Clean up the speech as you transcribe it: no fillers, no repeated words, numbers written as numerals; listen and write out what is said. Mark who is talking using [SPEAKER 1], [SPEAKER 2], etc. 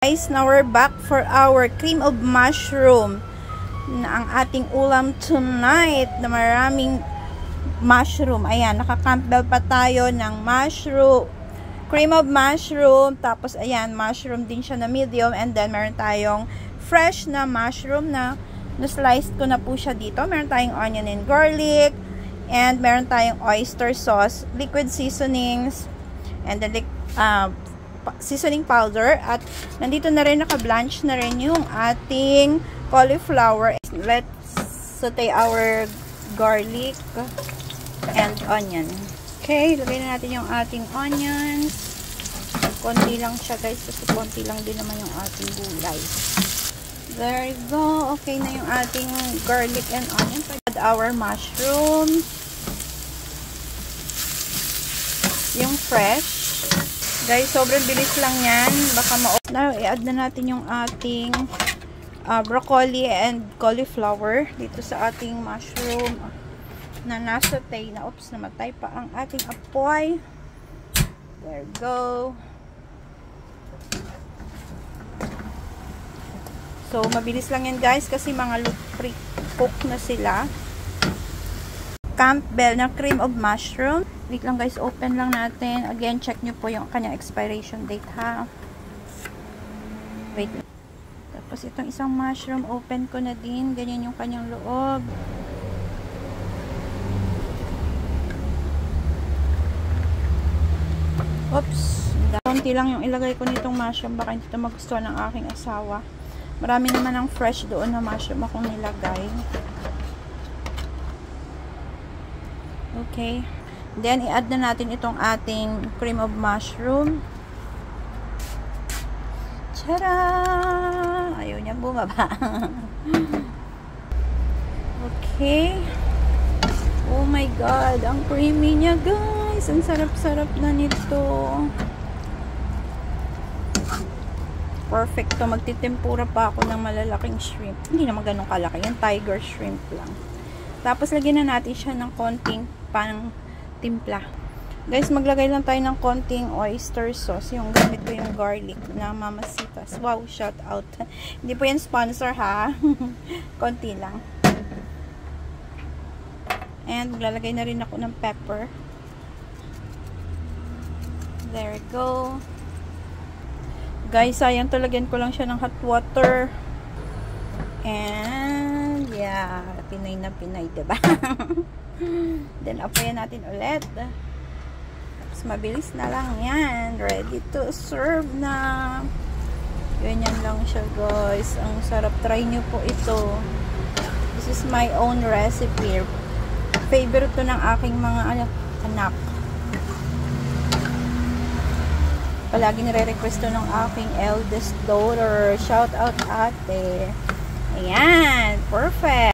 [SPEAKER 1] Guys, now we're back for our cream of mushroom na ang ating ulam tonight na maraming mushroom. Ayan, naka-Campbell pa tayo ng mushroom. Cream of mushroom. Tapos, ayan, mushroom din siya na medium. And then, meron tayong fresh na mushroom na slice ko na po siya dito. Meron tayong onion and garlic. And meron tayong oyster sauce, liquid seasonings, and the seasoning powder. At nandito na rin, naka-blanch na rin yung ating cauliflower. Let's saute our garlic and onion. Okay, lagay na natin yung ating onions. Konti lang siya guys, kasi konti lang din naman yung ating gulay. There you go. Okay na yung ating garlic and onion. Add our mushroom. Yung fresh. Guys, sobrang bilis lang yan. Baka Now, i-add na natin yung ating broccoli and cauliflower dito sa ating mushroom na nasaute na. Oops, namatay pa ang ating apoy. There we go. So, mabilis lang yan guys kasi mga pre-cook na sila. Campbell na cream of mushroom. Wait lang guys, open lang natin. Again, check nyo po yung kanyang expiration date ha. Wait lang. Tapos itong isang mushroom, open ko na din. Ganyan yung kanyang loob. Oops. Konti lang yung ilagay ko nitong mushroom. Baka hindi ito magustuhan ng aking asawa. Marami naman ang fresh doon na mushroom akong nilagay. Okay. Then, i-add na natin itong ating cream of mushroom. Tara! Ayaw niya bumaba. Okay. Oh my God! Ang creamy niya, guys! Ang sarap-sarap na nito. Perfecto. Magtitempura pa ako ng malalaking shrimp. Hindi naman ganun kalaki. Yung tiger shrimp lang. Tapos, lagyan na natin siya ng konting timpla. Guys, maglagay lang tayo ng konting oyster sauce. Yung gamit ko yung garlic na Mamasitas. Wow, shout out. Hindi po yan sponsor ha. Konti lang. And maglalagay na rin ako ng pepper. There we go. Guys, sayang talagyan ko lang siya ng hot water. And yeah, Pinay na Pinay, diba? Then, apayan natin ulit. Tapos, mabilis na lang yan. Ready to serve na. Ganyan lang siya, guys. Ang sarap. Try nyo po ito. This is my own recipe. Favorite to ng aking mga anak. Palagi nire-request to ng aking eldest daughter. Shout out ate. Ayan. Perfect.